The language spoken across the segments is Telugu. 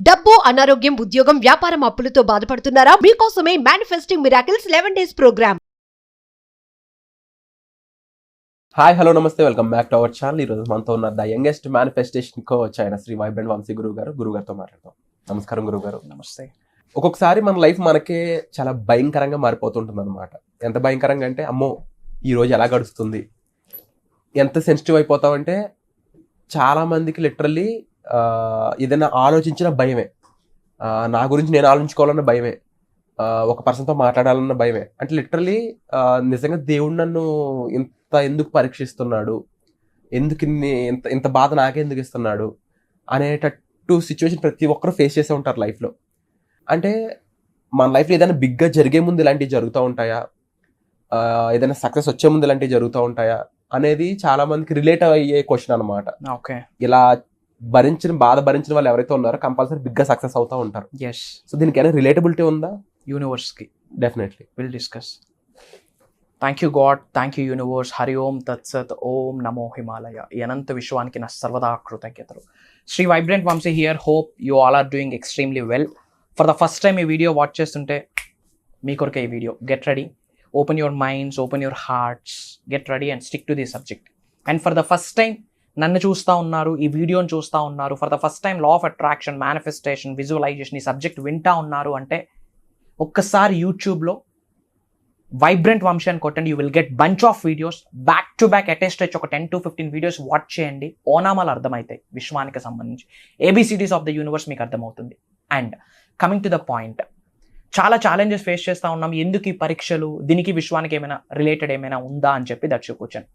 డబ్బు, అనారోగ్యం, ఉద్యోగం, వ్యాపారం, అప్పులతో బాధపడుతున్నారా? మీకోసమే manifesting miracles 11 days program. Hi hello నమస్తే, welcome back to our channel. ఈరోజు మనతో ఉన్న ద యంగెస్ట్ మేనిఫెస్టేషన్ కోచ్ అయిన శ్రీ వైబ్రెంట్ వంశీ గురుగారితో మాట్లాడతాం. నమస్కారం గురుగారు. నమస్తే. ఒక్కొక్కసారి మన లైఫ్ మనకే చాలా భయంకరంగా మారిపోతుంటుంది అనమాట. ఎంత భయంకరంగా అంటే, అమ్మో ఈ రోజు ఎలా గడుస్తుంది, ఎంత సెన్సిటివ్ అయిపోతామంటే చాలా మందికి లిటరల్లీ ఏదైనా ఆలోచించిన భయమే, నా గురించి నేను ఆలోచించుకోవాలన్న భయమే, ఒక పర్సన్తో మాట్లాడాలన్న భయమే. అంటే లిటరల్లీ నిజంగా దేవుడు నన్ను ఎందుకు పరీక్షిస్తున్నాడు, ఎందుకు ఇంత బాధ నాకెందుకు ఇస్తున్నాడు అనేటట్టు సిచ్యువేషన్ ప్రతి ఒక్కరు ఫేస్ చేసే ఉంటారు లైఫ్లో. అంటే మన లైఫ్లో ఏదైనా బిగ్గా జరిగే ముందు ఇలాంటివి జరుగుతూ ఉంటాయా, ఏదైనా సక్సెస్ వచ్చే ముందు ఇలాంటివి జరుగుతూ ఉంటాయా అనేది చాలా మందికి రిలేట్ అయ్యే క్వశ్చన్ అనమాట. ఓకే, ఇలా బాధ భరించిన వాళ్ళు ఎవరైతే ఉన్నారో కంపల్సరీ బిగ్గా సక్సెస్ అవుతూ ఉంటారు. ఎస్. సో దీనికి ఏమైనా రిలేటబిలిటీ ఉందా? యూనివర్స్కి definitely will discuss. Thank you God, thank you universe. Hari ఓం తత్సత్, ఓం నమో హిమాలయ. ఈ అనంత విశ్వానికి నా సర్వదా కృతజ్ఞతలు. Shri vibrant Vamshi here. Hope you all are doing extremely well. For the first time ఈ వీడియో వాచ్ చేస్తుంటే మీ కొరకే ఈ video. Get ready, open your minds, open your hearts, get ready and stick to the subject. And for the first time నన్ను చూస్తూ ఉన్నారు, ఈ వీడియోని చూస్తూ ఉన్నారు, for the first time law of attraction, manifestation, visualisation ఈ సబ్జెక్ట్ వింటా ఉన్నారు అంటే ఒక్కసారి యూట్యూబ్లో వైబ్రెంట్ వంశీ అని కొట్టండి. You will get bunch of videos back to back attest ఒక 10 to 15 వీడియోస్ వాచ్ చేయండి. ఓనామాలు అర్థమవుతాయి, విశ్వానికి సంబంధించి ABCDs ఆఫ్ ద యూనివర్స్ మీకు అర్థమవుతుంది. And coming to the point, చాలా ఛాలెంజెస్ ఫేస్ చేస్తూ ఉన్నాం. ఎందుకు ఈ పరీక్షలు, దీనికి విశ్వానికి ఏమైనా రిలేటెడ్ ఏమైనా ఉందా అని చెప్పి దట్స్ యువర్ క్వశ్చన్.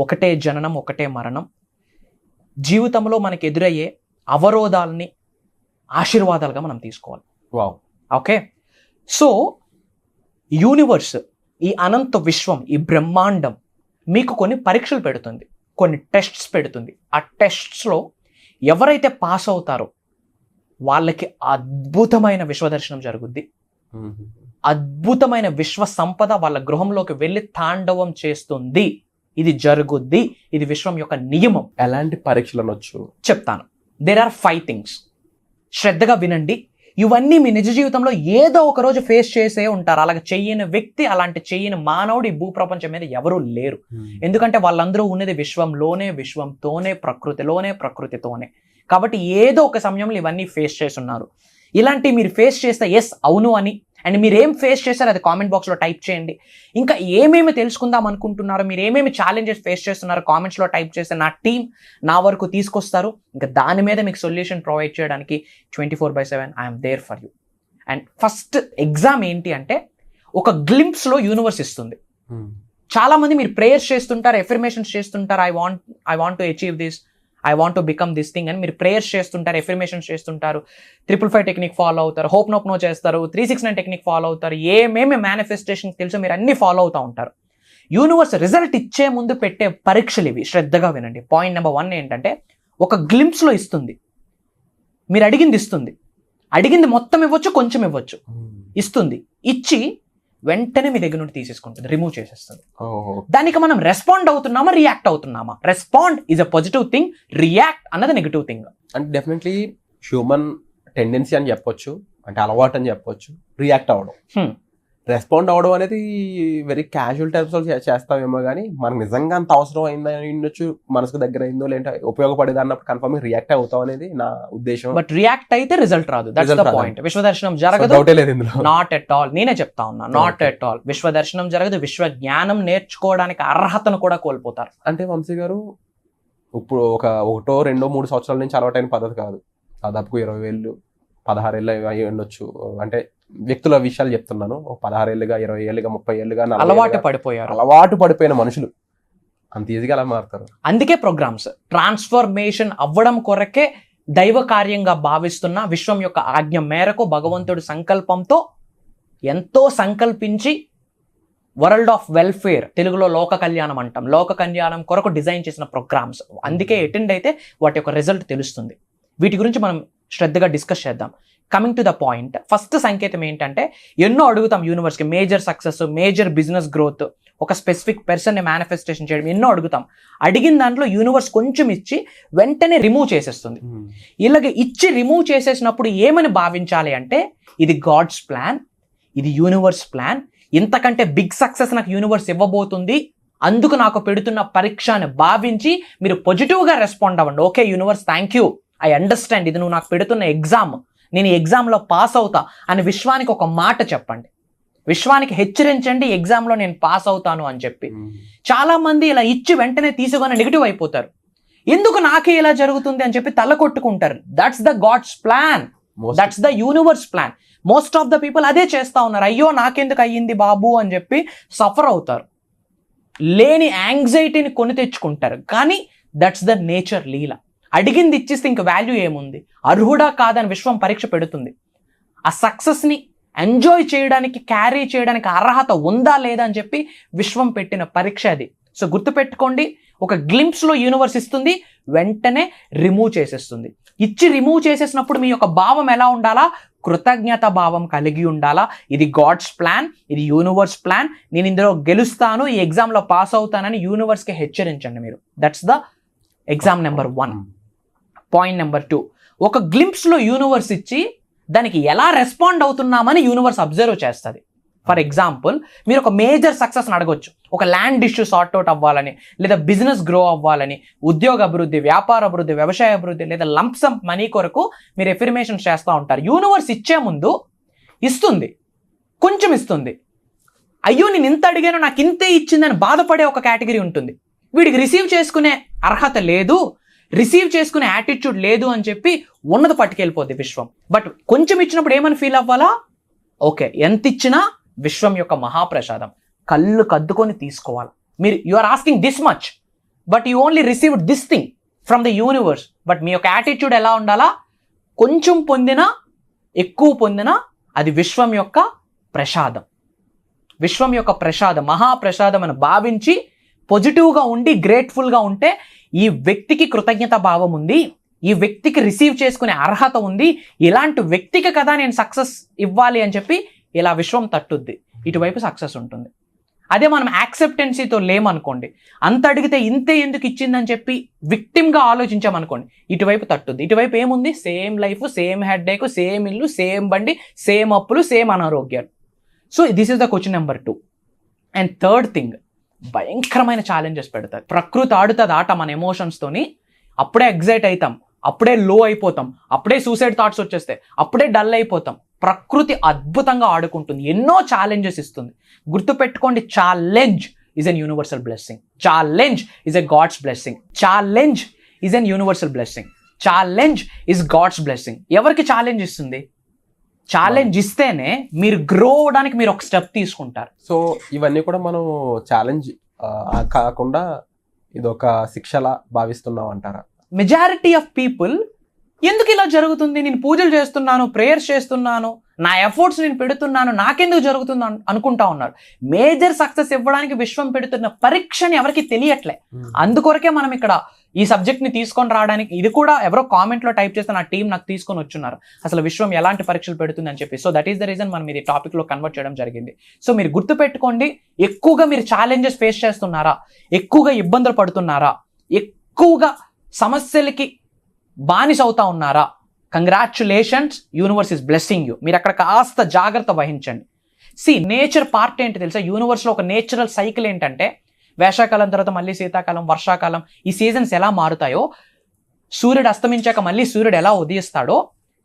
ఒకటే జననం, ఒకటే మరణం. జీవితంలో మనకు ఎదురయ్యే అవరోధాలని ఆశీర్వాదాలుగా మనం తీసుకోవాలి. వావ్. ఓకే, సో యూనివర్స్, ఈ అనంత విశ్వం, ఈ బ్రహ్మాండం మీకు కొన్ని పరీక్షలు పెడుతుంది, కొన్ని టెస్ట్స్ పెడుతుంది. ఆ టెస్ట్స్లో ఎవరైతే పాస్ అవుతారో వాళ్ళకి అద్భుతమైన విశ్వదర్శనం జరుగుద్ది. అద్భుతమైన విశ్వ సంపద వాళ్ళ గృహంలోకి వెళ్ళి తాండవం చేస్తుంది. ఇది జరుగుద్ది, ఇది విశ్వం యొక్క నియమం. ఎలాంటి పరీక్షలు అనొచ్చు చెప్తాను. There are 5 things. శ్రద్ధగా వినండి. ఇవన్నీ మీ నిజ జీవితంలో ఏదో ఒక రోజు ఫేస్ చేసే ఉంటారు. అలాగే చెయ్యని వ్యక్తి, అలాంటి చెయ్యని మానవుడు ఈ భూప్రపంచం మీద ఎవరూ లేరు. ఎందుకంటే వాళ్ళందరూ ఉన్నది విశ్వంలోనే, విశ్వంతోనే, ప్రకృతిలోనే, ప్రకృతితోనే. కాబట్టి ఏదో ఒక సమయంలో ఇవన్నీ ఫేస్ చేస్తున్నారు. ఇలాంటి మీరు ఫేస్ చేస్తే ఎస్ అవును అని, అండ్ మీరు ఏం ఫేస్ చేస్తారో అది కామెంట్ బాక్స్లో టైప్ చేయండి. ఇంకా ఏమేమి తెలుసుకుందాం అనుకుంటున్నారో, మీరు ఏమేమి ఛాలెంజెస్ ఫేస్ చేస్తున్నారో కామెంట్స్లో టైప్ చేస్తే నా టీం నా వరకు తీసుకొస్తారు. ఇంకా దాని మీద మీకు సొల్యూషన్ ప్రొవైడ్ చేయడానికి 24/7 I'm there for you. And first exam ఏంటి అంటే, ఒక గ్లింప్స్లో యూనివర్స్ ఇస్తుంది. చాలా మంది మీరు ప్రేయర్స్ చేస్తుంటారు, ఎఫర్మేషన్స్ చేస్తుంటారు. I want to achieve this, I want to become this thing అని మీరు ప్రేయర్స్ చేస్తుంటారు, ఎఫర్మేషన్స్ చేస్తుంటారు, 555 టెక్నిక్ ఫాలో అవుతారు, హోప్ నో చేస్తారు, 369 టెక్నిక్ ఫాలో అవుతారు. ఏమేమి మేనిఫెస్టేషన్ తెలుసో మీరు అన్ని ఫాలో అవుతూ ఉంటారు. యూనివర్స్ రిజల్ట్ ఇచ్చే ముందు పెట్టే పరీక్షలు ఇవి. శ్రద్ధగా వినండి. పాయింట్ నెంబర్ 1 ఏంటంటే, ఒక గ్లింప్స్లో ఇస్తుంది. మీరు అడిగింది ఇస్తుంది. అడిగింది మొత్తం ఇవ్వచ్చు, కొంచెం ఇవ్వచ్చు, ఇస్తుంది. ఇచ్చి వెంటనే మీ దగ్గర నుండి తీసేసుకుంటుంది, రిమూవ్ చేసేస్తుంది. దానికి మనం రెస్పాండ్ అవుతున్నామా, రియాక్ట్ అవుతున్నామా? Respond is a positive thing, react అన్నది నెగిటివ్ థింగ్. అంటే డెఫినెట్లీ హ్యూమన్ టెండెన్సీ అని చెప్పొచ్చు, అంటే అలవాటు అని చెప్పొచ్చు రియాక్ట్ అవ్వడం. రెస్పాండ్ అవ్వడం అనేది వెరీ క్యాజువల్ టైప్స్లో చేస్తామేమో, కానీ మనకు నిజంగా అంత అవసరం అయిందా ఉండొచ్చు, మనసుకు దగ్గర అయిందో లేదంటే ఉపయోగపడేది అన్నప్పుడు కన్ఫర్మ్ రియాక్ట్ అవుతాం అనేది నా ఉద్దేశం. బట్ రియాక్ట్ అయితే రిజల్ట్ రాదు. That's the point. విశ్వదర్శనం జరగదు, నాట్ ఎట్ ఆల్. నేనే చెప్తా ఉన్నా, నాట్ ఎట్ ఆల్. విశ్వదర్శనం జరగదు, విశ్వ జ్ఞానం నేర్చుకోవడానికి అర్హతను కూడా కోల్పోతారు. అంటే వంశీ గారు, ఇప్పుడు 1, 2, 3 సంవత్సరాల నుంచి అలవాటైన పద్ధతి కాదు. దాదాపు 20 ఏళ్ళు 16 ఏళ్ళు అయి ఉండొచ్చు. అంటే వ్యక్తుల విషయాలు చెప్తున్నాను. 16 ఏళ్ళుగా, 20 ఏళ్ళుగా, 30 ఏళ్ళుగా అలవాటు పడిపోయిన మనుషులు అంత ఈజీగా అలా మారుతారు. అందుకే ప్రోగ్రామ్స్ ట్రాన్స్ఫర్మేషన్ అవ్వడం కొరకే దైవ కార్యంగా భావిస్తున్న విశ్వం యొక్క ఆజ్ఞ మేరకు, భగవంతుడి సంకల్పంతో ఎంతో సంకల్పించి వరల్డ్ ఆఫ్ వెల్ఫేర్, తెలుగులో లోక కళ్యాణం అంటాం, లోక కళ్యాణం కొరకు డిజైన్ చేసిన ప్రోగ్రామ్స్. అందుకే అటెండ్ అయితే వాటి యొక్క రిజల్ట్ తెలుస్తుంది. వీటి గురించి మనం శ్రద్ధగా డిస్కస్ చేద్దాం. Coming to the point, first సంకేతం ఏంటంటే, ఎన్నో అడుగుతాం యూనివర్స్కి, major success, major business growth, ఒక స్పెసిఫిక్ పర్సన్ని మేనిఫెస్టేషన్ చేయడం, ఎన్నో అడుగుతాం. అడిగిన దాంట్లో యూనివర్స్ కొంచెం ఇచ్చి వెంటనే రిమూవ్ చేసేస్తుంది. ఇలాగ ఇచ్చి రిమూవ్ చేసేసినప్పుడు ఏమని భావించాలి అంటే, ఇది గాడ్స్ ప్లాన్, ఇది యూనివర్స్ ప్లాన్, ఇంతకంటే బిగ్ సక్సెస్ నాకు యూనివర్స్ ఇవ్వబోతుంది, అందుకు నాకు పెడుతున్న పరీక్ష అని భావించి మీరు పాజిటివ్గా రెస్పాండ్ అవ్వండి. Okay universe, thank you, I understand, ఇది నువ్వు నాకు పెడుతున్న ఎగ్జామ్, నేను ఈ ఎగ్జామ్లో పాస్ అవుతా అని విశ్వానికి ఒక మాట చెప్పండి. విశ్వానికి హెచ్చరించండి, ఎగ్జామ్లో నేను పాస్ అవుతాను అని చెప్పి. చాలా మంది ఇలా ఇచ్చి వెంటనే తీసుకొని నెగిటివ్ అయిపోతారు. ఎందుకు నాకే ఇలా జరుగుతుంది అని చెప్పి తల కొట్టుకుంటారు. That's the God's plan, that's the universe plan. Most of the people అదే చేస్తా ఉన్నారు. అయ్యో నాకెందుకు అయ్యింది బాబు అని చెప్పి సఫర్ అవుతారు, లేని యాంగ్జైటీని కొని తెచ్చుకుంటారు. కానీ దట్స్ ద నేచర్ లీల. అడిగింది ఇచ్చిస్తే ఇంక వాల్యూ ఏముంది? అర్హుడా కాదని విశ్వం పరీక్ష పెడుతుంది. ఆ సక్సెస్ని ఎంజాయ్ చేయడానికి, క్యారీ చేయడానికి అర్హత ఉందా లేదా అని చెప్పి విశ్వం పెట్టిన పరీక్ష అది. సో గుర్తుపెట్టుకోండి, ఒక గ్లింప్స్లో యూనివర్స్ ఇస్తుంది, వెంటనే రిమూవ్ చేసేస్తుంది. ఇచ్చి రిమూవ్ చేసేసినప్పుడు మీ యొక్క భావం ఎలా ఉండాలా? కృతజ్ఞత భావం కలిగి ఉండాలా. ఇది గాడ్స్ ప్లాన్, ఇది యూనివర్స్ ప్లాన్, నేను ఇందులో గెలుస్తాను, ఈ ఎగ్జామ్లో పాస్ అవుతానని యూనివర్స్కి హెచ్చరించండి మీరు. That's the exam number 1. Point number 2, ఒక గ్లింప్స్లో యూనివర్స్ ఇచ్చి దానికి ఎలా రెస్పాండ్ అవుతున్నామని యూనివర్స్ అబ్జర్వ్ చేస్తుంది. ఫర్ ఎగ్జాంపుల్, మీరు ఒక మేజర్ సక్సెస్ని అడగొచ్చు. ఒక ల్యాండ్ ఇష్యూ సార్ట్అవుట్ అవ్వాలని, లేదా బిజినెస్ గ్రో అవ్వాలని, ఉద్యోగ అభివృద్ధి, వ్యాపార అభివృద్ధి, వ్యవసాయ అభివృద్ధి, లేదా లంప్సమ్ మనీ కొరకు మీరు ఎఫర్మేషన్స్ చేస్తూ ఉంటారు. యూనివర్స్ ఇచ్చే ముందు ఇస్తుంది, కొంచెం ఇస్తుంది. అయ్యో నేను ఇంత అడిగాను, నాకు ఇంతే ఇచ్చిందని బాధపడే ఒక కేటగిరీ ఉంటుంది. వీడికి రిసీవ్ చేసుకునే అర్హత లేదు, రిసీవ్ చేసుకునే యాటిట్యూడ్ లేదు అని చెప్పి ఉన్నది పట్టుకెళ్ళిపోద్ది విశ్వం. బట్ కొంచెం ఇచ్చినప్పుడు ఏమని ఫీల్ అవ్వాలా? ఓకే, ఎంత ఇచ్చినా విశ్వం యొక్క మహాప్రసాదం, కళ్ళు కద్దుకొని తీసుకోవాలి. మీరు you are asking this much, but you only received this thing from the universe. But మీ యొక్క యాటిట్యూడ్ ఎలా ఉండాలా? కొంచెం పొందినా, ఎక్కువ పొందినా అది విశ్వం యొక్క ప్రసాదం, విశ్వం యొక్క ప్రసాదం, మహాప్రసాదం అని భావించి పాజిటివ్గా ఉండి గ్రేట్ఫుల్గా ఉంటే, ఈ వ్యక్తికి కృతజ్ఞత భావం ఉంది, ఈ వ్యక్తికి రిసీవ్ చేసుకునే అర్హత ఉంది, ఇలాంటి వ్యక్తికి కదా నేను సక్సెస్ ఇవ్వాలి అని చెప్పి ఇలా విశ్వం తట్టుద్ది, ఇటువైపు సక్సెస్ ఉంటుంది. అదే మనం యాక్సెప్టెన్సీతో లేమనుకోండి, అంత అడిగితే ఇంతే ఎందుకు ఇచ్చిందని చెప్పి విక్టిమ్గా ఆలోచించామనుకోండి, ఇటువైపు తట్టుద్ది. ఇటువైపు ఏముంది? Same life, same headache, same ఇల్లు, సేమ్ బండి, సేమ్ అప్పులు, సేమ్ అనారోగ్యాలు. So this is the question number 2. And third thing, భయంకరమైన ఛాలెంజెస్ పెడతారు. ప్రకృతి ఆడుతుంది ఆట మన ఎమోషన్స్తోని. అప్పుడే ఎగ్జైట్ అవుతాం, అప్పుడే లో అయిపోతాం, అప్పుడే సూసైడ్ థాట్స్ వచ్చేస్తాయి, అప్పుడే డల్ అయిపోతాం. ప్రకృతి అద్భుతంగా ఆడుకుంటుంది, ఎన్నో ఛాలెంజెస్ ఇస్తుంది. గుర్తుపెట్టుకోండి, challenge is an universal blessing, challenge is a God's blessing, challenge is an universal blessing, challenge is God's blessing. ఎవరికి ఛాలెంజ్ ఇస్తుంది? ఛాలెంజ్ ఇస్తేనే మీరు గ్రో అవడానికి మీరు ఒక స్టెప్ తీసుకుంటారు. సో ఇవన్నీ కూడా మనం ఛాలెంజ్ కాకుండా ఇదొక శిక్షలా భావిస్తున్నాం అంటారా? మెజారిటీ ఆఫ్ పీపుల్ ఎందుకు ఇలా జరుగుతుంది, నేను పూజలు చేస్తున్నాను, ప్రేయర్స్ చేస్తున్నాను, నా ఎఫర్ట్స్ నేను పెడుతున్నాను, నాకెందుకు జరుగుతుంది అనుకుంటా ఉన్నారు. మేజర్ సక్సెస్ ఇవ్వడానికి విశ్వం పెడుతున్న పరీక్షని ఎవరికి తెలియట్లే. అందుకొరకే మనం ఇక్కడ ఈ సబ్జెక్ట్ని తీసుకొని రావడానికి, ఇది కూడా ఎవరో కామెంట్లో టైప్ చేస్తే నా టీం నాకు తీసుకొని వచ్చున్నారు, అసలు విశ్వం ఎలాంటి పరీక్షలు పెడుతుంది అని చెప్పి. So that is the reason మనం ఇది టాపిక్లో కన్వర్ట్ చేయడం జరిగింది. సో మీరు గుర్తుపెట్టుకోండి, ఎక్కువగా మీరు ఛాలెంజెస్ ఫేస్ చేస్తున్నారా, ఎక్కువగా ఇబ్బందులు పడుతున్నారా, ఎక్కువగా సమస్యలకి బానిస అవుతా ఉన్నారా, congratulations, universe is blessing you. మీరు అక్కడ కాస్త జాగ్రత్త వహించండి. నేచర్ పార్ట్ ఏంటి తెలుసా? యూనివర్స్లో ఒక నేచురల్ సైకిల్ ఏంటంటే, వేసవకాలం తర్వాత మళ్ళీ శీతాకాలం, వర్షాకాలం, ఈ సీజన్స్ ఎలా మారుతాయో, సూర్యుడు అస్తమించాక మళ్ళీ సూర్యుడు ఎలా ఉదయిస్తాడో,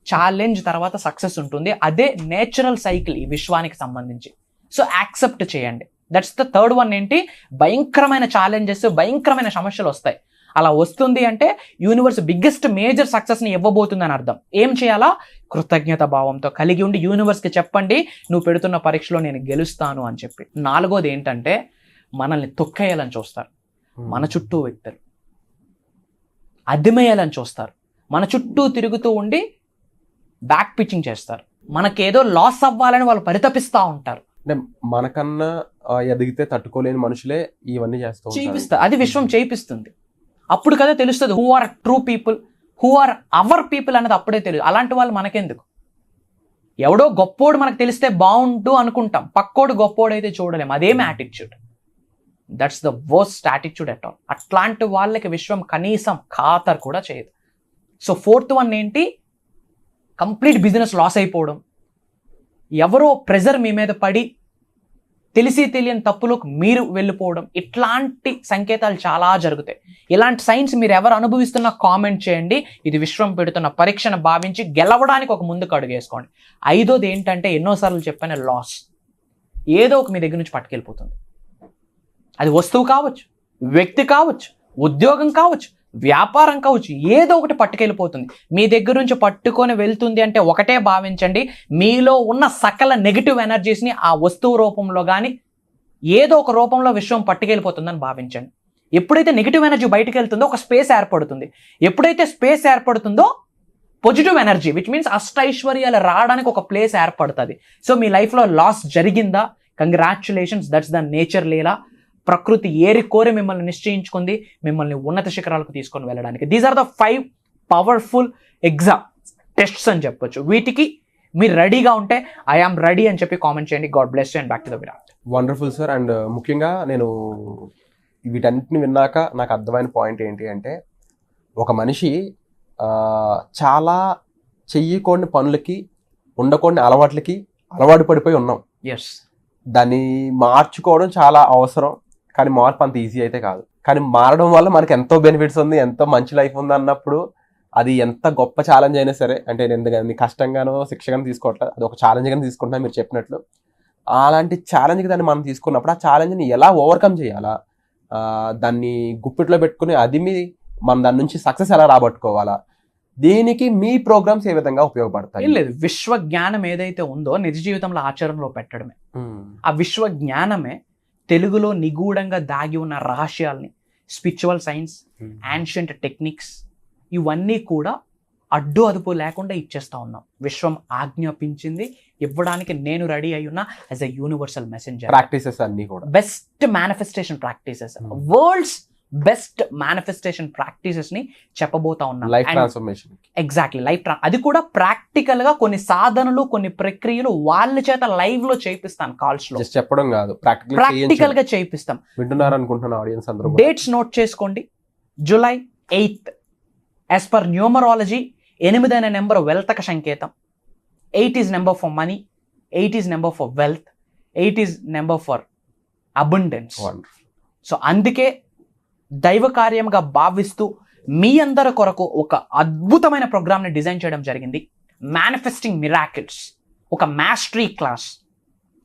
ఛాలెంజ్ తర్వాత సక్సెస్ ఉంటుంది. అదే నేచురల్ సైకిల్ ఈ విశ్వానికి సంబంధించి. సో యాక్సెప్ట్ చేయండి. That's the third one. ఏంటి? భయంకరమైన ఛాలెంజెస్, భయంకరమైన సమస్యలు వస్తాయి. అలా వస్తుంది అంటే యూనివర్స్ బిగ్గెస్ట్ మేజర్ సక్సెస్ని ఇవ్వబోతుంది అని అర్థం. ఏం చేయాలా? కృతజ్ఞత భావంతో కలిగి ఉండి యూనివర్స్కి చెప్పండి, నువ్వు పెడుతున్న పరీక్షలో నేను గెలుస్తాను అని చెప్పి. 4వది ఏంటంటే, మనల్ని తొక్కేయాలని చూస్తారు మన చుట్టూ వ్యక్తులు, అదిమేయాలని చూస్తారు, మన చుట్టూ తిరుగుతూ ఉండి బ్యాక్ పిచ్చింగ్ చేస్తారు, మనకేదో లాస్ అవ్వాలని వాళ్ళు పరితపిస్తూ ఉంటారు. అంటే మనకన్నా ఎదిగితే తట్టుకోలేని మనుషులే ఇవన్నీ చేపిస్తారు. అది విశ్వం చేయిస్తుంది. అప్పుడు కదా తెలుస్తుంది who are true people, who are our people అన్నది అప్పుడే తెలియదు. అలాంటి వాళ్ళు మనకెందుకు? ఎవడో గొప్పోడు మనకు తెలిస్తే బాగుండు అనుకుంటాం, పక్కోడు గొప్పోడు అయితే చూడలేం. అదేమి attitude. That's the worst attitude at all. అట్లాంటి వాళ్ళకి విశ్వం కనీసం ఖాతరు కూడా చేయదు. సో 4th వన్ ఏంటి, కంప్లీట్ బిజినెస్ లాస్ అయిపోవడం, ఎవరో ప్రెజర్ మీ మీద పడి తెలిసి తెలియని తప్పులోకి మీరు వెళ్ళిపోవడం, ఇట్లాంటి సంకేతాలు చాలా జరుగుతాయి. ఇలాంటి సైన్స్ మీరు ఎవరు అనుభవిస్తున్నా కామెంట్ చేయండి. ఇది విశ్వం పెడుతున్న పరీక్షను భావించి గెలవడానికి ఒక ముందుకు అడుగు వేసుకోండి. 5వది ఏంటంటే, ఎన్నోసార్లు చెప్పిన లాస్, ఏదో ఒక మీ దగ్గర నుంచి పట్టుకెళ్ళిపోతుంది. అది వస్తువు కావచ్చు, వ్యక్తి కావచ్చు, ఉద్యోగం కావచ్చు, వ్యాపారం కావచ్చు, ఏదో ఒకటి పట్టుకెళ్ళిపోతుంది. మీ దగ్గర నుంచి పట్టుకొని వెళ్తుంది అంటే ఒకటే భావించండి, మీలో ఉన్న సకల నెగిటివ్ ఎనర్జీస్ని ఆ వస్తువు రూపంలో కానీ ఏదో ఒక రూపంలో విశ్వం పట్టుకెళ్ళిపోతుందని భావించండి. ఎప్పుడైతే నెగిటివ్ ఎనర్జీ బయటకు వెళ్తుందో ఒక స్పేస్ ఏర్పడుతుంది. ఎప్పుడైతే స్పేస్ ఏర్పడుతుందో పాజిటివ్ ఎనర్జీ, విచ్ మీన్స్ అష్టైశ్వర్యాలు రావడానికి ఒక ప్లేస్ ఏర్పడుతుంది. సో మీ లైఫ్లో లాస్ జరిగిందా, కంగ్రాచ్యులేషన్స్, దట్స్ ద నేచర్ లీలా. ప్రకృతి ఏరి కోరి మిమ్మల్ని నిశ్చయించుకుంది, మిమ్మల్ని ఉన్నత శిఖరాలకు తీసుకొని వెళ్ళడానికి. These are the 5 powerful exam tests అని చెప్పొచ్చు. వీటికి మీరు రెడీగా ఉంటే ఐ ఆమ్ రెడీ అని చెప్పి కామెంట్ చేయండి. God bless you and back to the Virat. Wonderful sir. And ముఖ్యంగా నేను వీటన్నిటిని విన్నాక నాకు అర్థమైన పాయింట్ ఏంటి అంటే, ఒక మనిషి చాలా చెయ్యకూడని పనులకి, ఉండకూడని అలవాట్లకి అలవాటు పడిపోయి ఉన్నాం. ఎస్, దాన్ని మార్చుకోవడం చాలా అవసరం, కానీ మార్పు అంత ఈజీ అయితే కాదు. కానీ మారడం వల్ల మనకి ఎంతో బెనిఫిట్స్ ఉంది, ఎంతో మంచి లైఫ్ ఉంది అన్నప్పుడు అది ఎంత గొప్ప ఛాలెంజ్ అయినా సరే, అంటే నేను ఎందుకని కష్టంగానో శిక్షగానో తీసుకోవట్లేదు, అది ఒక ఛాలెంజ్గానే తీసుకుంటున్నా మీరు చెప్పినట్లు. అలాంటి ఛాలెంజ్కి దాన్ని మనం తీసుకున్నప్పుడు ఆ ఛాలెంజ్ని ఎలా ఓవర్కమ్ చేయాలా, దాన్ని గుప్పిట్లో పెట్టుకుని మనం దాని నుంచి సక్సెస్ ఎలా రాబట్టుకోవాలా, దీనికి మీ ప్రోగ్రామ్స్ ఏ విధంగా ఉపయోగపడతాయి? లేదు, విశ్వ జ్ఞానం ఏదైతే ఉందో నిజ జీవితంలో ఆచరణలో పెట్టడమే. ఆ విశ్వ జ్ఞానమే తెలుగులో నిగూఢంగా దాగి ఉన్న రహస్యాల్ని, స్పిరిచువల్ సైన్స్, యాన్షియంట్ టెక్నిక్స్, ఇవన్నీ కూడా అడ్డు అదుపు లేకుండా ఇచ్చేస్తా ఉన్నాం. విశ్వం ఆజ్ఞాపించింది ఇవ్వడానికి నేను రెడీ అయి ఉన్నా as a universal messenger. Practices అన్ని కూడా best manifestation practices, world's best manifestation practices ని చెప్పబోతా ఉన్నాం. లైఫ్ ట్రాన్స్ఫర్మేషన్, ఎగ్జాక్ట్లీ లైఫ్ అది కూడా ప్రాక్టికల్ గా కొన్ని సాధనలు, కొన్ని ప్రక్రియలు వాళ్ళ చేత లైవ్ లో చేపిస్తాను. కాల్స్ లో చెప్పడం కాదు, ప్రాక్టికల్ గా చేపిస్తాం. వింటున్నారు అనుకుంటున్నా ఆడియన్స్ అందరూ. డేట్స్ నోట్ చేసుకోండి. July 8th as per numerology 8 అనే నెంబర్ వెల్తక సంకేతం. 8 is number for money, 8 is number for wealth, 8 is number for abundance. So అందుకే దైవ కార్యంగా భావిస్తూ మీ అందరి కొరకు ఒక అద్భుతమైన ప్రోగ్రామ్ని డిజైన్ చేయడం జరిగింది. మేనిఫెస్టింగ్ మిరాకిల్స్, ఒక మాస్టరీ క్లాస్.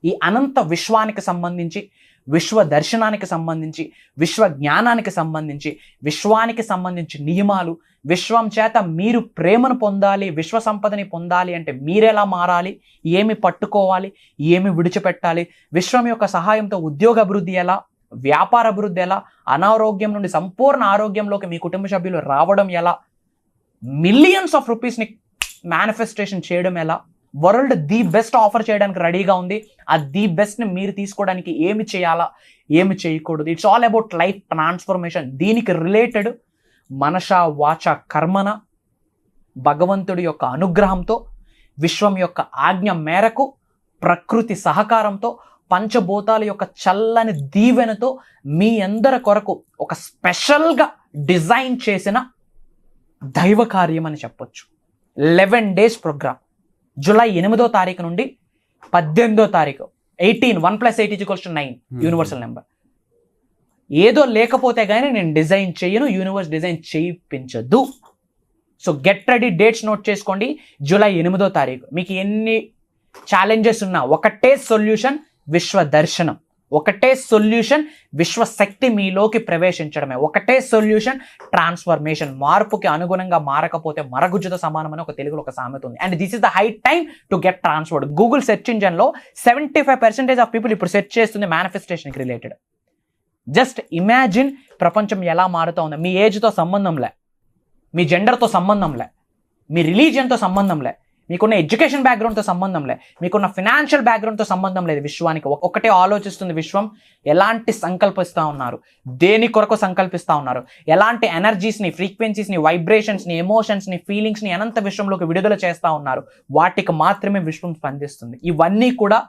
ఈ అనంత విశ్వానికి సంబంధించి, విశ్వ దర్శనానికి సంబంధించి, విశ్వ జ్ఞానానికి సంబంధించి, విశ్వానికి సంబంధించి నియమాలు, విశ్వం చేత మీరు ప్రేమను పొందాలి, విశ్వ సంపదని పొందాలి అంటే మీరెలా మారాలి, ఏమి పట్టుకోవాలి, ఏమి విడిచిపెట్టాలి, విశ్వం యొక్క సహాయంతో ఉద్యోగ అభివృద్ధి ఎలా, వ్యాపార అభివృద్ధి ఎలా, అనారోగ్యం నుండి సంపూర్ణ ఆరోగ్యంలోకి మీ కుటుంబ సభ్యులు రావడం ఎలా, మిలియన్స్ ఆఫ్ రూపీస్ని మేనిఫెస్టేషన్ చేయడం ఎలా, వరల్డ్ ది బెస్ట్ ఆఫర్ చేయడానికి రెడీగా ఉంది. ఆ ది బెస్ట్ని మీరు తీసుకోవడానికి ఏమి చేయాలా, ఏమి చేయకూడదు, it's all about life transformation. దీనికి రిలేటెడ్ మనస వాచ కర్మన భగవంతుడి యొక్క అనుగ్రహంతో, విశ్వం యొక్క ఆజ్ఞ మేరకు, ప్రకృతి సహకారంతో, పంచభూతాల యొక్క చల్లని దీవెనతో మీ అందరి కొరకు ఒక స్పెషల్గా డిజైన్ చేసిన దైవ కార్యం అని చెప్పొచ్చు. 11 days ప్రోగ్రామ్. July 8వ తారీఖు నుండి 18వ తారీఖు. 18 1 + 8 = 9 యూనివర్సల్ నెంబర్. ఏదో లేకపోతే కానీ నేను డిజైన్ చేయను, యూనివర్స్ డిజైన్ చేయించదు. So get ready, dates note చేసుకోండి. July 8వ తారీఖు. మీకు ఎన్ని ఛాలెంజెస్ ఉన్నా ఒకటే సొల్యూషన్, విశ్వ దర్శనం. ఒకటే సొల్యూషన్, విశ్వశక్తి మీలోకి ప్రవేశించడమే. ఒకటే సొల్యూషన్, ట్రాన్స్ఫర్మేషన్. మార్పుకి అనుగుణంగా మారకపోతే మరగుజ్జుతో సమానమని ఒక తెలుగులో ఒక సామెత ఉంది. And this is the high time to get transferred. Google search ఇంజన్లో 75% ఆఫ్ పీపుల్ ఇప్పుడు సెర్చ్ చేస్తుంది మేనిఫెస్టేషన్కి రిలేటెడ్. జస్ట్ ఇమాజిన్ ప్రపంచం ఎలా మారుతూ ఉంది. మీ ఏజ్తో సంబంధంలే, మీ జెండర్తో సంబంధంలే, మీ రిలీజియన్తో సంబంధంలే, మీకున్న ఎడ్యుకేషన్ బ్యాక్గ్రౌండ్తో సంబంధం లేదు, మీకున్న ఫినాన్షియల్ బ్యాక్గ్రౌండ్తో సంబంధం లేదు. విశ్వానికి ఒకటే ఆలోచిస్తుంది విశ్వం. ఎలాంటి సంకల్పిస్తూ ఉన్నారు, దేని కొరకు సంకల్పిస్తూ ఉన్నారు, ఎలాంటి ఎనర్జీస్ని, ఫ్రీక్వెన్సీస్ని, వైబ్రేషన్స్ని, ఎమోషన్స్ని, ఫీలింగ్స్ని అనంత విశ్వంలోకి విడుదల చేస్తూ ఉన్నారు. వాటికి మాత్రమే విశ్వం స్పందిస్తుంది. ఇవన్నీ కూడా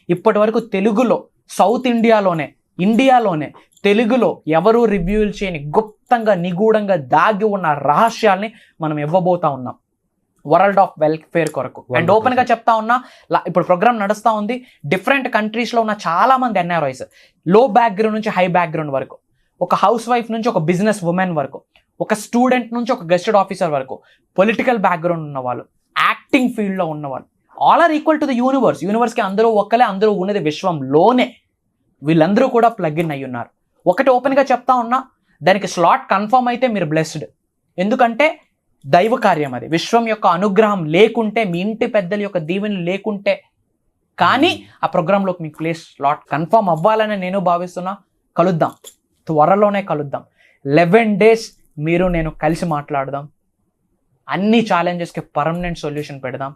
ఇప్పటి వరకు తెలుగులో, సౌత్ ఇండియాలోనే ఇండియాలోనే తెలుగులో ఎవరూ రివ్యూలు చేయని గుప్తంగా నిగూఢంగా దాగి ఉన్న రహస్యాల్ని మనం ఇవ్వబోతా ఉన్నాం వరల్డ్ ఆఫ్ వెల్ఫేర్ కొరకు. అండ్ ఓపెన్ గా చెప్తా ఉన్నా, ఇప్పుడు ప్రోగ్రామ్ నడుస్తూ ఉంది. డిఫరెంట్ కంట్రీస్ లో ఉన్న చాలా మంది ఎన్ఆర్ఐస్, లో బ్యాక్గ్రౌండ్ నుంచి హై బ్యాక్గ్రౌండ్ వరకు, ఒక హౌస్ వైఫ్ నుంచి ఒక బిజినెస్ ఉమెన్ వరకు, ఒక స్టూడెంట్ నుంచి ఒక గెస్టెడ్ ఆఫీసర్ వరకు, పొలిటికల్ బ్యాక్గ్రౌండ్ ఉన్న వాళ్ళు, యాక్టింగ్ ఫీల్డ్ లో ఉన్నవాళ్ళు, all are equal to the universe కి అందరూ ఒక్కలే, అందరూ ఉన్నది విశ్వంలోనే. వీళ్ళందరూ కూడా ప్లగ్ ఇన్ అయ్యి ఉన్నారు. ఒకటి ఓపెన్ గా చెప్తా ఉన్నా, దానికి స్లాట్ కన్ఫర్మ్ అయితే మీరు బ్లెస్డ్. ఎందుకంటే దైవ కార్యం అది. విశ్వం యొక్క అనుగ్రహం లేకుంటే, మీ ఇంటి పెద్దల యొక్క దీవెనలు లేకుంటే కానీ ఆ ప్రోగ్రాంలోకి మీకు ప్లేస్ స్లాట్ కన్ఫర్మ్ అవ్వాలని నేను భావిస్తున్నా. కలుద్దాం, త్వరలోనే కలుద్దాం. 11 days మీరు నేను కలిసి మాట్లాడదాం. అన్ని ఛాలెంజెస్కి పర్మనెంట్ సొల్యూషన్ పెడదాం.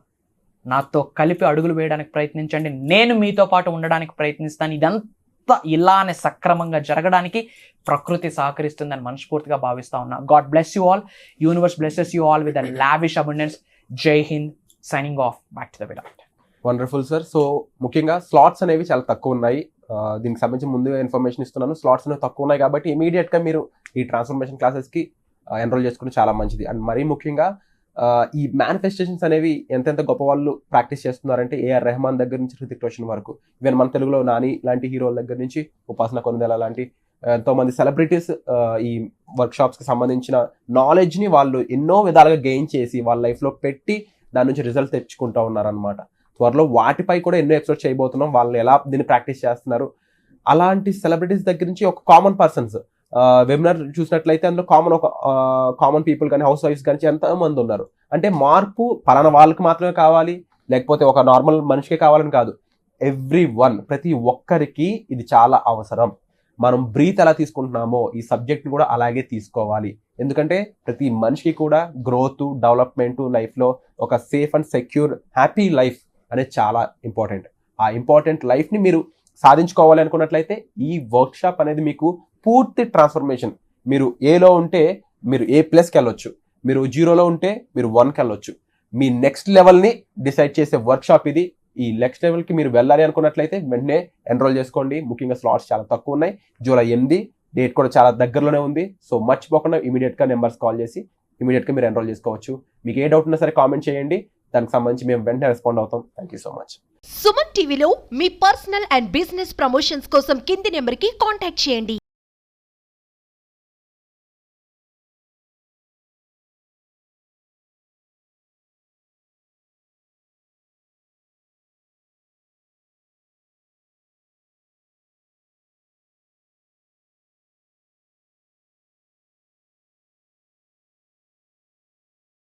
నాతో కలిపి అడుగులు వేయడానికి ప్రయత్నించండి. నేను మీతో పాటు ఉండడానికి ప్రయత్నిస్తాను. ఇదంతా ఇలానే సక్రమంగా జరగడానికి ప్రకృతి సహకరిస్తుందని మనస్ఫూర్తిగా భావిస్తా ఉన్నా. God bless you all. Universe blesses you all with a lavish abundance. Jai Hind. Signing off. Back to the Virat. Wonderful sir. So ముఖ్యంగా స్లాట్స్ అనేవి చాలా తక్కువ ఉన్నాయి. దీనికి సంబంధించి ముందుగా ఇన్ఫర్మేషన్ ఇస్తున్నాను. స్లాట్స్ అనేవి తక్కువ ఉన్నాయి కాబట్టి ఇమీడియట్గా మీరు ఈ ట్రాన్స్ఫర్మేషన్ క్లాసెస్కి ఎన్రోల్ చేసుకుంటే చాలా మంచిది. అండ్ మరీ ముఖ్యంగా ఈ మేనిఫెస్టేషన్స్ అనేవి ఎంతెంత గొప్ప వాళ్ళు ప్రాక్టీస్ చేస్తున్నారంటే ఏఆర్ రెహమాన్ దగ్గర నుంచి హృతిక్ రోషన్ వరకు, ఈవెన్ మన తెలుగులో నాని లాంటి హీరోల దగ్గర నుంచి ఉపాసన కొనిదెల లాంటి ఎంతోమంది సెలబ్రిటీస్ ఈ వర్క్ షాప్స్కి సంబంధించిన నాలెడ్జ్ని వాళ్ళు ఎన్నో విధాలుగా గెయిన్ చేసి వాళ్ళ లైఫ్లో పెట్టి దాని నుంచి రిజల్ట్ తెచ్చుకుంటూ ఉన్నారనమాట. త్వరలో వాటిపై కూడా ఎన్నో ఎపిసోడ్ చేయబోతున్నాం. వాళ్ళు ఎలా దీన్ని ప్రాక్టీస్ చేస్తున్నారు, అలాంటి సెలబ్రిటీస్ దగ్గర నుంచి ఒక కామన్ పర్సన్స్ వెబినార్ చూసినట్లయితే అందులో కామన్ పీపుల్ కానీ హౌస్ వైఫ్స్ కానీ ఎంతో మంది ఉన్నారు. అంటే మార్పు పలానా వాళ్ళకి మాత్రమే కావాలి, లేకపోతే ఒక నార్మల్ మనిషికే కావాలని కాదు. ఎవ్రీవన్, ప్రతి ఒక్కరికి ఇది చాలా అవసరం. మనం బ్రీత్ ఎలా తీసుకుంటున్నామో ఈ సబ్జెక్ట్ కూడా అలాగే తీసుకోవాలి. ఎందుకంటే ప్రతి మనిషికి కూడా గ్రోత్, డెవలప్మెంట్, లైఫ్లో ఒక safe and secure happy life అనేది చాలా ఇంపార్టెంట్. ఆ ఇంపార్టెంట్ లైఫ్ని మీరు సాధించుకోవాలి అనుకున్నట్లయితే ఈ వర్క్షాప్ అనేది మీకు పూర్తి ట్రాన్స్ఫర్మేషన్. మీరు ఏలో ఉంటే మీరు A+కి వెళ్ళొచ్చు, మీరు 0లో ఉంటే మీరు 1కి వెళ్ళొచ్చు. మీ నెక్స్ట్ లెవెల్ని డిసైడ్ చేసే వర్క్షాప్ ఇది. ఈ నెక్స్ట్ లెవెల్కి మీరు వెళ్ళాలి అనుకున్నట్లయితే వెంటనే ఎన్రోల్ చేసుకోండి. ముఖ్యంగా స్లాట్స్ చాలా తక్కువ ఉన్నాయి. July 8 డేట్ కూడా చాలా దగ్గరలోనే ఉంది. సో మర్చిపోకుండా ఇమీడియట్గా నెంబర్స్ కాల్ చేసి ఇమీడియట్గా మీరు ఎన్రోల్ చేసుకోవచ్చు. మీకు ఏ డౌట్ ఉన్నా సరే కామెంట్ చేయండి, దానికి సంబంధించి మేము వెంటనే రెస్పాండ్ అవుతాం. Thank you so much. Suman టీవీలో మీ పర్సనల్ అండ్ బిజినెస్ ప్రమోషన్స్ కోసం కింది నెంబర్కి కాంటాక్ట్ చేయండి.